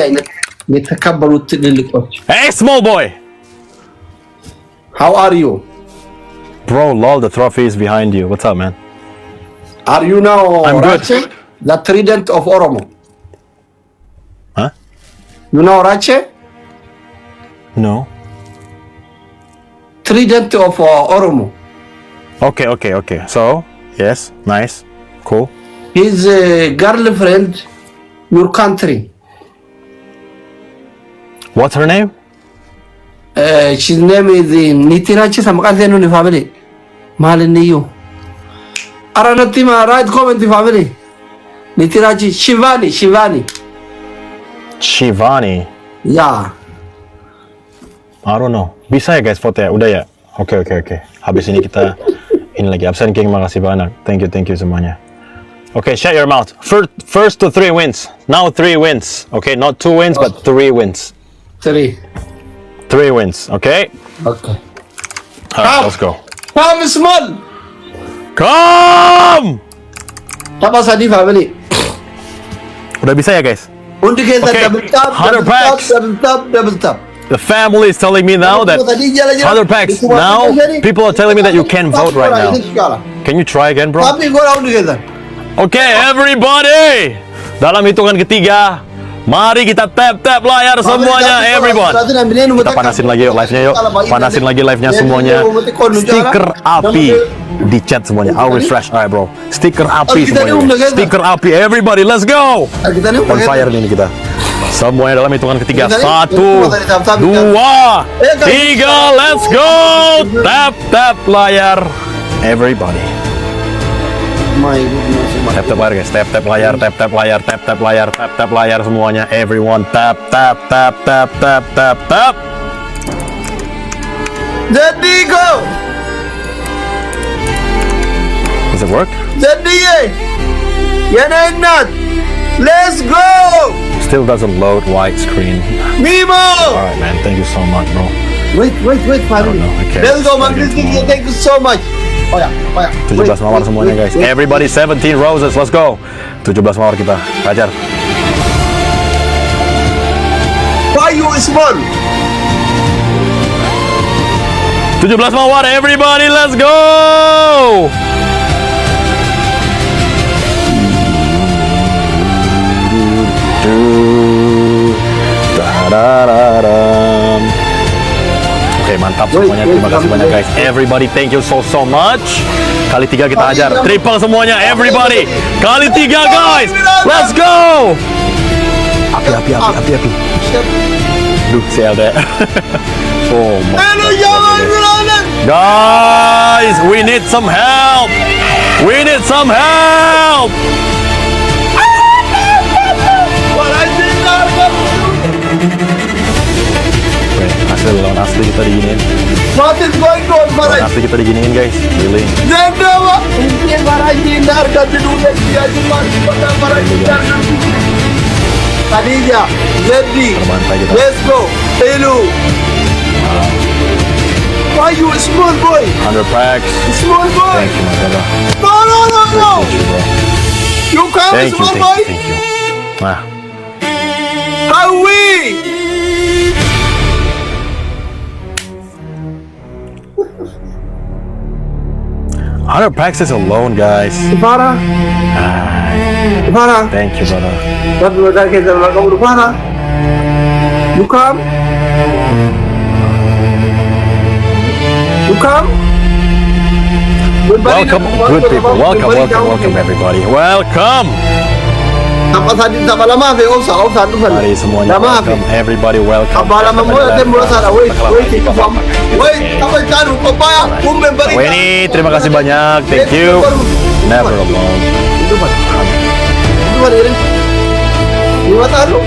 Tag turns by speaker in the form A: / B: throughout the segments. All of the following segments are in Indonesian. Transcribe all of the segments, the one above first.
A: አይነት የተከበሩት ትልልቆች
B: Hey, small boy!
A: how are you
B: Bro, lol, the trophy is behind you. What's up, man?
A: are you now
B: I'm good.
A: Rache the trident of Oromo
B: Huh?
A: you know Rache
B: No.
A: trident of Oromo
B: Okay. So, yes, nice, cool.
A: his girlfriend your country
B: What's her name?
A: his name is Nitirachi Samakazeno ni family Maliniyo Aranatima right comment family Nitirachi Shivani
B: Shivani.
A: yeah
B: I don't know. Bisa ya guys foto ya? Udah ya? Oke. Habis ini kita ini lagi absen King, makasih banyak. Thank you semuanya. Okay, shut your mouth. First to 3 wins. Now 3 wins. Okay, not 2 wins but 3 wins. 3 wins, okay?
A: okay
B: Alright, let's go.
A: come small
B: Come!
A: Tapa Sadi family
B: Udah bisa ya guys?
A: Undi kita
B: Okay,
A: double tap
B: 100 packs.
A: double tap
B: The family is telling me now that 100 packs. Now people are telling me that you can't vote right now. Can you try again, bro?
A: Tapi go round together.
B: Okay, everybody. Dalam hitungan ketiga, mari kita tap layar semuanya, everyone. Kita panasin lagi yuk live-nya yuk. Panasin lagi live-nya semuanya. Stiker api di chat semuanya. I'll refresh. Alright, bro. Stiker api semuanya. Stiker api, everybody. Let's go.
A: Kita nih
B: On fire ini kita. Semuanya dalam hitungan ketiga. 1, 2, 3. Let's go. Tap layar, everybody.
A: My goodness.
B: Tap layar guys, tap layar semuanya, everyone tap.
A: Jadi go.
B: Does it work?
A: Jadi yana not. Let's go.
B: Still doesn't load widescreen.
A: Mimo.
B: Alright man, thank you so much bro.
A: Wait, family.
B: know, okay.
A: Let's go, man. Thank you so much. Oh ya.
B: 17 mawar semuanya guys. Everybody 17 roses, let's go. 17 mawar kita, hajar.
A: Why you small?
B: 17 mawar, everybody, let's go. Oke, mantap semuanya. Terima kasih banyak guys. Everybody, thank you so much. Kali 3 kita hajar. Triple semuanya, everybody. Kali 3 guys. Let's go. Api. Duh, si LD. Oh my God. Guys, we need some help. Asli lawan asli kita diginiin.
A: What is going on,
B: Lawan
A: Faraj?
B: asli kita diginiin guys. Really.
A: Zendawa. Ini Faraj hindar ke dunia dia cuma pada Faraj hindar. Khadija, Zeddy,
B: Terbantai kita.
A: let's go. Hello. Why you small boy?
B: 100 packs.
A: Small boy.
B: Thank you my brother.
A: No.
B: Appreciate you bro.
A: You come
B: Thank
A: small boy.
B: you. Nah,
A: How we?
B: $100 packs is alone guys.
A: Farah. Farah.
B: Thank you brother.
A: Tapi udah kita lakukan Farah. You come.
B: Welcome good people. Welcome everybody. Welcome.
A: Apa tadi tak lama fe osa tu kan.
B: Mari semuanya welcome everybody welcome.
A: Apa lama mo ada mula sana. Wait. Apa cari papaya? Kumbe bari.
B: Weni, terima kasih banyak. Thank you. Never alone.
A: Itu ini. Dua tahu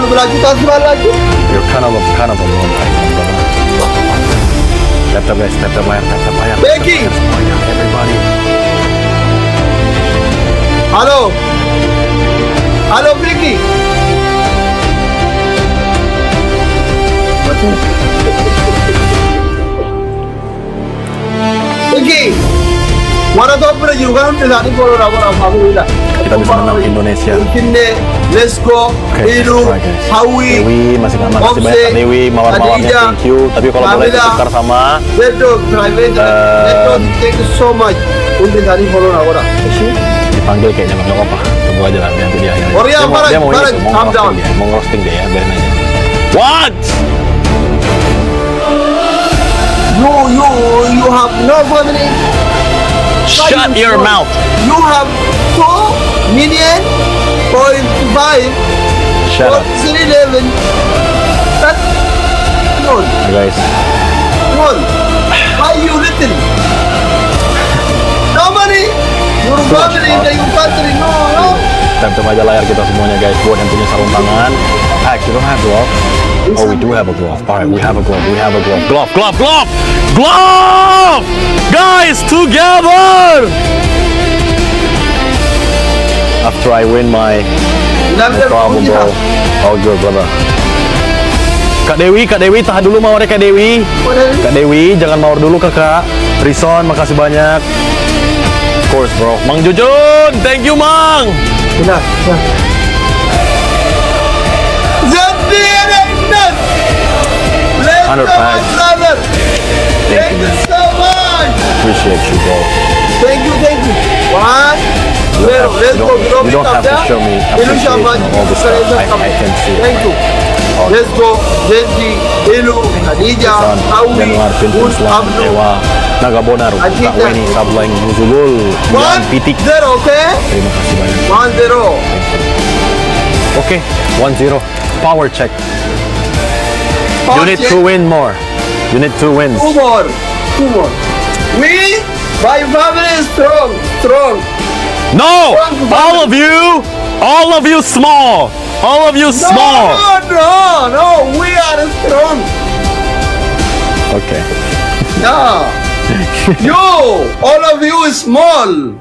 A: berlanjut kasih lagi.
B: You're kind of alone right now, brother. Tap guys, tap layar.
A: Becky.
B: Semuanya, everybody.
A: Halo Vicky. Vicky, Para dobre juga kan tadi follow alhamdulillah.
B: Kita bisa menang Indonesia.
A: Sini, let's go.
B: Oke,
A: Ilu,
B: try, guys.
A: Hawi,
B: Dewi masih nggak makasih banyak Kak Dewi, mawar-mawarnya thank you. Tapi kalau boleh ditukar sama
A: Beto, Beto, thank you so much. Untuk tadi follow agora.
B: dipanggil kayaknya nggak apa-apa. Tunggu aja lah nanti dia.
A: Orya, Faraj,
B: mau
A: Faraj, calm down.
B: mau ngerosting dia ya, biarin aja. What?
A: You have no family.
B: Shut your mouth.
A: You have 2 million point 5.
B: Shut up.
A: 11. That's no.
B: Guys.
A: Why you little? No money. Your family, your country, no.
B: Tap aja layar kita semuanya guys. Buat yang punya sarung tangan. You don't have glove. Oh, we do have a glove. Alright, we have a glove. Glove! Guys, together! After I win my problem, bro. All good, brother. Kak Dewi, tahan dulu mawarnya Kak Dewi. Kak Dewi, jangan mawar dulu kakak. Rison, makasih banyak. Of course, bro. Mang Jujun, thank you, Mang.
A: Benar. Jadi ada indah.
B: 100 packs.
A: Thank you so much.
B: Appreciate you, bro.
A: Thank you. One. Let's go.
B: You don't have to show me appreciation of all the stuff. I can see it.
A: Thank you. Let's go. Zenji, Elu, Khadija, Awi,
B: Januar, Pintu, Islam, Ewa, Naga Bonar, Kak Weni, Sableng, Nuzulul, Yan Pitik.
A: 1-0, okay?
B: Terima kasih banyak.
A: 1-0.
B: Oke, 1-0. Power check. You need to win more. You need 2 wins.
A: 2 more. We, my family is strong.
B: No! All of you small. All of you small.
A: No, we are strong.
B: Okay.
A: Yeah. All of you is small.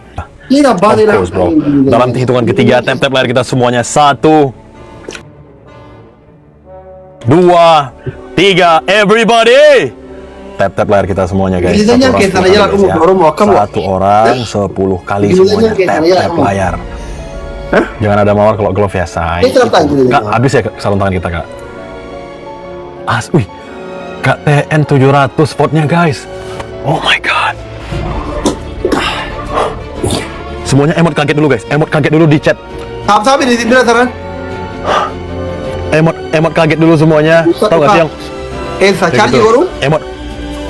B: Of course, bro. Dalam hitungan ketiga, tap layar kita semuanya. 1, 2, 3, everybody! Tap layar kita semuanya, guys. Satu orang 10 kali semuanya. Tap layar. Jangan ada mawar kalau glove ya, say. Kak, habis ya sarung tangan kita, Kak. Wih. Kak TN 700 vote-nya, guys. Oh my god. Semuanya emot kaget dulu, guys. Emot kaget dulu di chat.
A: Sabi di bilang
B: Emot kaget dulu semuanya. Tahu gak sih yang
A: cari baru?
B: Emot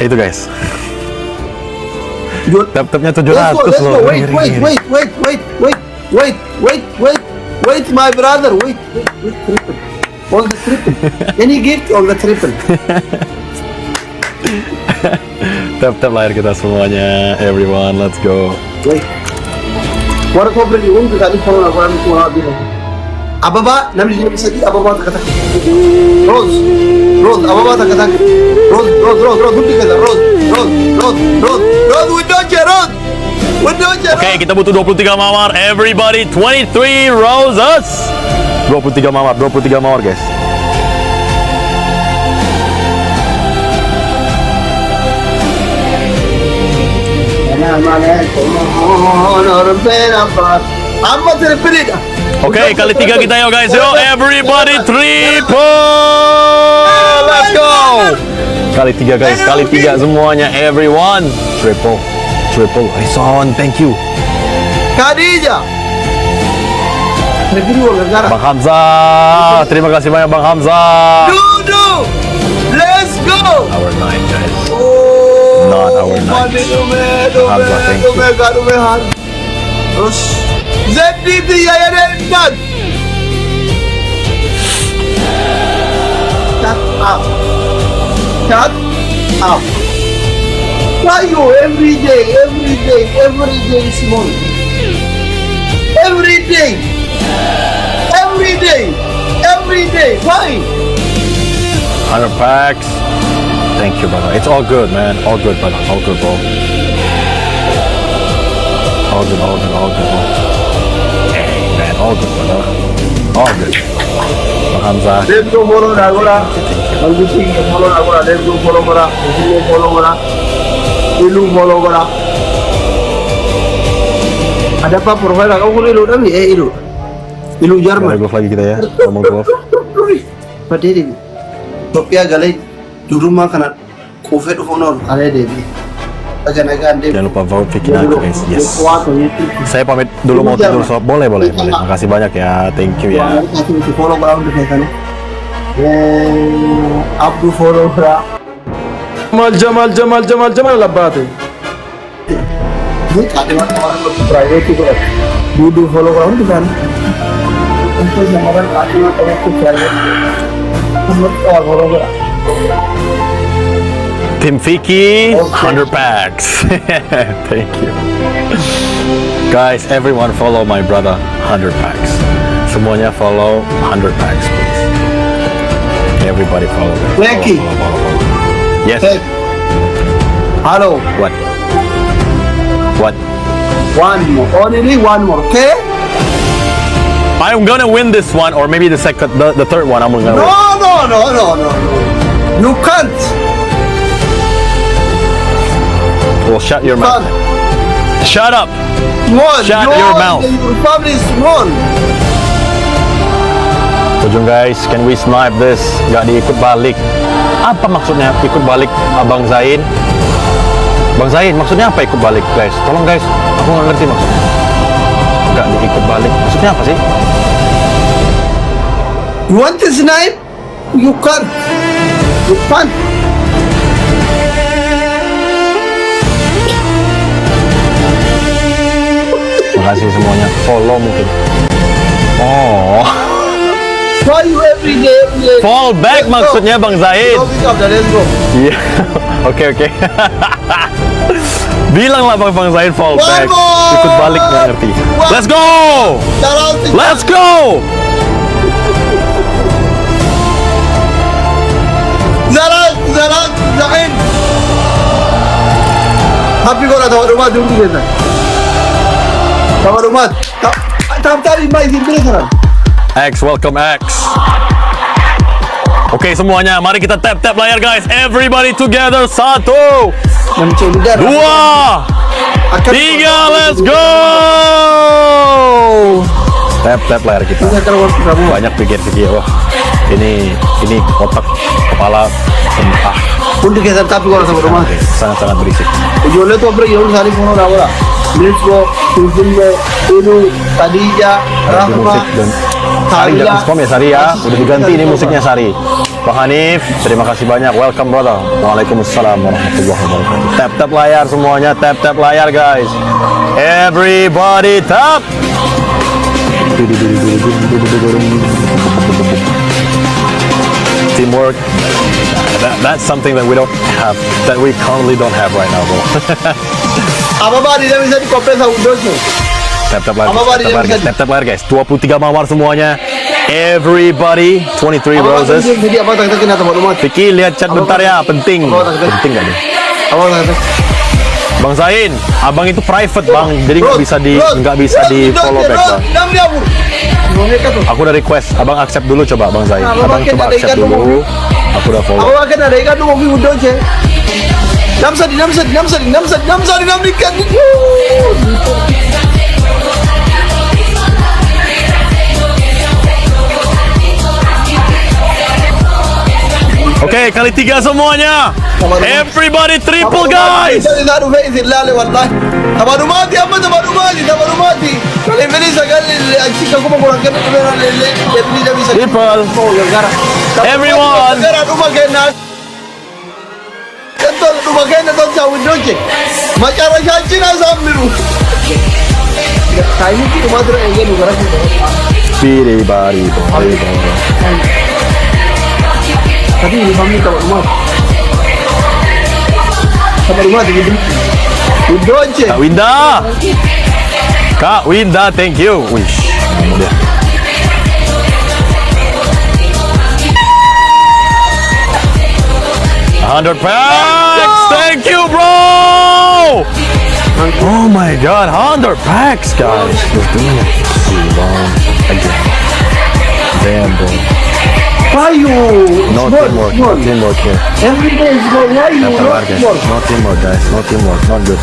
B: itu, guys. Tap-tapnya 700 loh.
A: Wait, my brother. Wait. All the triple. Any gift all the triple.
B: Tap layar kita semuanya, everyone. Let's go.
A: Wait. What cover you want to tadi follow aku semua bilang. Apa ba? Nabi dia bisa apa ba kata. Rose, apa ba kata. Rose,
B: Oke, kita butuh 23 mawar. Everybody, 23 roses. 23 mawar, guys. Oke, kali 3 kita yo, guys. Yo, everybody triple. Let's go. Kali 3, guys. Kali 3 semuanya, everyone. Triple. Rison, thank you.
A: Khadija.
B: Bang Hamza, terima kasih banyak Bang Hamza.
A: Dudu, let's go.
B: Our night, guys.
A: Oh,
B: not our night. Hamza, thank you.
A: Terus, ZDT ya dan. Shut up. Why you every day small? Every day. Why?
B: 100 packs. Thank you, brother. It's all good, man. All good, brother. All good, bro. All good, bro. Hey, man. All good, brother. All good. Bang Hamza.
A: Let's go follow Nagola. Follow Nagola. Let's go follow Mara. Ilu follow Mara. Ada apa profil kamu kulit lu tapi ilu. Ilu Jerman.
B: Golf lagi kita ya, ngomong golf.
A: Padahal Topia galai di rumah karena COVID honor ada Devi. Agan-agan Devi.
B: Jangan lupa vote Vicky Naga guys. Yes. Saya pamit dulu mau tidur sob. Boleh. Makasih banyak ya. Thank you ya.
A: Kasih follow berapa di sana. Abdu follow berapa?
C: Jamal labbate.
A: Ada orang private itu kan. Dudu follow berapa di sana? Untuk orang ada orang itu private. Follow berapa?
B: Tim Vicky, 100 packs. Thank you. Guys, everyone follow my brother, 100 packs. Semuanya follow 100 packs, please. Everybody follow them.
A: Becky.
B: Follow. Yes.
A: Hey. Hello.
B: What?
A: One more. Only one more. Okay?
B: I'm gonna win this one, or maybe the third one. I'm gonna win.
A: No. You can't.
B: Well, shut your mouth. Shut up.
A: Small.
B: Shut your mouth.
A: Your family is small.
B: Ujung guys, can we snipe this? Gak diikut balik. Apa maksudnya ikut balik Abang Zain? Bang Zain, maksudnya apa ikut balik guys? Tolong guys, aku nggak ngerti maksudnya. Gak diikut balik, maksudnya apa sih?
A: You want to snipe? You can't. You can't.
B: Makasih semuanya. Follow mungkin. Oh.
A: Why you every day?
B: Fall back maksudnya Bang Zaid.
A: Let's go.
B: Iya. Oke. Bilang lah Bang Zaid fall back. Ikut balik nggak ngerti. Let's go. Let's go.
A: Zaran, Zain. Happy ko na tawad rumah dulu kita. Tawad rumah. Tawad mai di sana.
B: X, welcome X. Oke semuanya, mari kita tap layar guys. Everybody together. 1, 2, 3, let's go. Tap layar kita. Banyak pikir-pikir. Wah, ini otak kepala mentah.
A: Untuk kita tapi kalau sama rumah.
B: Sangat berisik.
A: Jualnya tuh bro, yang saling mau nawar. Let's go. Tunggu dulu. Khadijah, Rahma.
B: Sari jangan kom ya Sari ya. Udah diganti ini musiknya Sari. Pak Hanif, terima kasih banyak. Welcome brother. Waalaikumsalam warahmatullahi wabarakatuh. Tap layar semuanya. Tap layar guys. Everybody tap. Teamwork. That's something that we don't have. That we currently don't have right now, bro.
A: Apa bah dia bisa dikompres sama Udosnya?
B: Tap layar guys. 23 mawar semuanya. Everybody 23 roses.
A: Jadi apa tak kena sama rumah?
B: Vicky lihat chat bentar ya, penting gak nih? Bang Zain, abang itu private bang, jadi nggak bisa di follow back bang. Aku udah request, abang accept dulu coba bang Zain. Abang coba accept dulu. Aku udah follow.
A: Awak kan ada ikan dulu mobil Udosnya. Namsadi.
B: Oke, kali 3 semuanya. Everybody triple guys.
A: Tabaru mati. Kali ini sekali jika aku mengurangkan
B: Triple. Everyone.
A: Rumah kena tak jauh doce. Macara janji nak sambil. Kaini kita rumah tu yang negara kita.
B: Biri bari.
A: Tapi ini kami tak rumah. Sama rumah tu gitu. Doce.
B: Kak Winda, thank you. Wish. Dia. $100 packs. Thank you, bro. Oh my God, 100 packs, guys. Let's do it. Thank you. Damn, bro.
A: Why you?
B: No teamwork here.
A: Every day is go. Why you?
B: No teamwork, guys. No teamwork. Not good.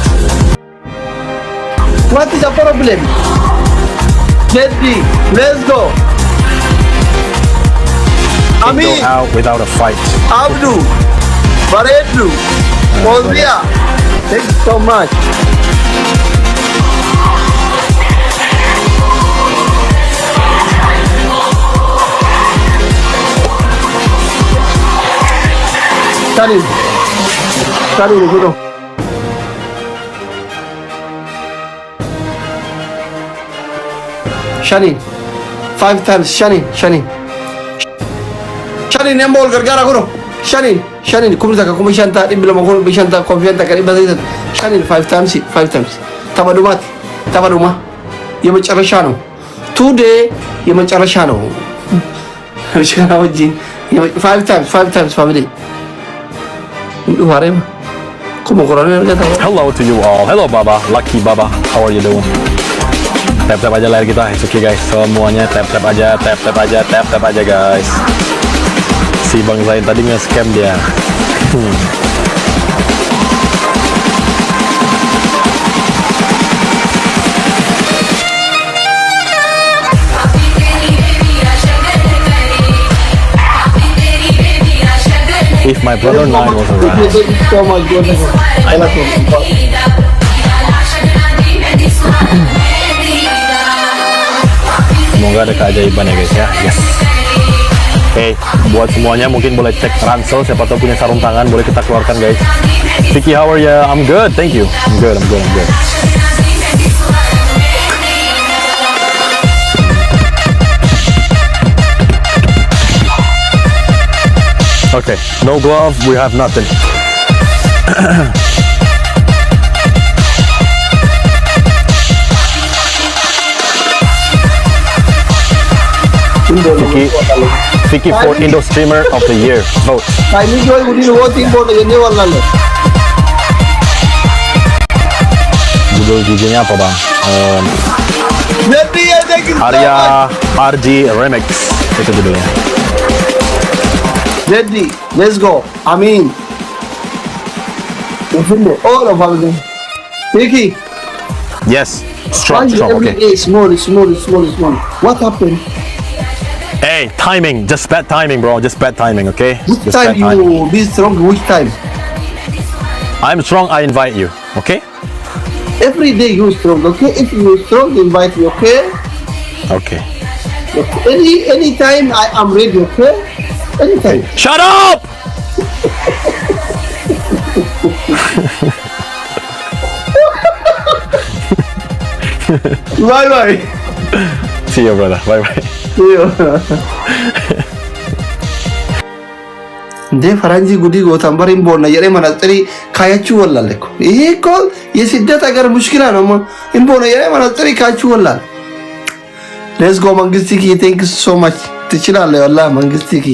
A: What is the problem? Jedi, let's go.
B: Go
A: Amin,
B: out without a fight.
A: Abdu, Baredu, Mozia. Thank you so much. Shanin, go. Shanin, 5 times. Shanin, nembol gargara guru. Shanin, kumita ka kumishanta di bilang mau bishanta konfianta ka ibadatan. Shanin 5 times. Tabadumat, tabaduma. የመጨረሻ ነው። Today የመጨረሻ ነው። Harusnya 5 times family.
B: Hello to you all. Hello Baba, Lucky Baba. How are you doing? Tap aja layar kita. It's okay guys. Semuanya tap aja guys. Si Bang Zain tadi nge-scam dia. If my brother 9 was around. Semoga ada keajaiban ya guys ya. Yes. Hey, buat semuanya mungkin boleh cek ransel, siapa tahu punya sarung tangan boleh kita keluarkan guys. Vicky, how are you? I'm good, thank you. I'm good. Okay, no glove, we have nothing. Vicky for Indo Streamer of the Year. Vote. Judul giginya apa bang? Arya RG Remix itu judulnya.
A: Ready, let's go. Amin. All of them. Vicky.
B: Yes, strong. Okay.
A: Small. What happened?
B: Hey, timing. Just bad timing, bro. Just bad timing, okay?
A: Which
B: Just
A: time
B: bad
A: you be strong? Which time?
B: I'm strong, I invite you, okay?
A: Every day you strong, okay? If you strong, invite me, okay?
B: Okay.
A: Any time I am ready, okay? Anytime.
B: Shut up!
A: Bye.
B: See you, brother. Bye.
A: See you. እንዴ ፈረንጂ ጉዲ ጎታን በሪም ቦና የሬ መነጽሪ ካያቹ ወላለ እኮ ይሄ እኮ የስደት ሀገር ሙሽኪላ ነው። ኢምቦና የሬ መነጽሪ ካያቹ ወላለ። ሌትስ ጎ መንግስቲኪ ቴንክስ ሶ ማች ትችላለህ። ወላሂ መንግስቲኪ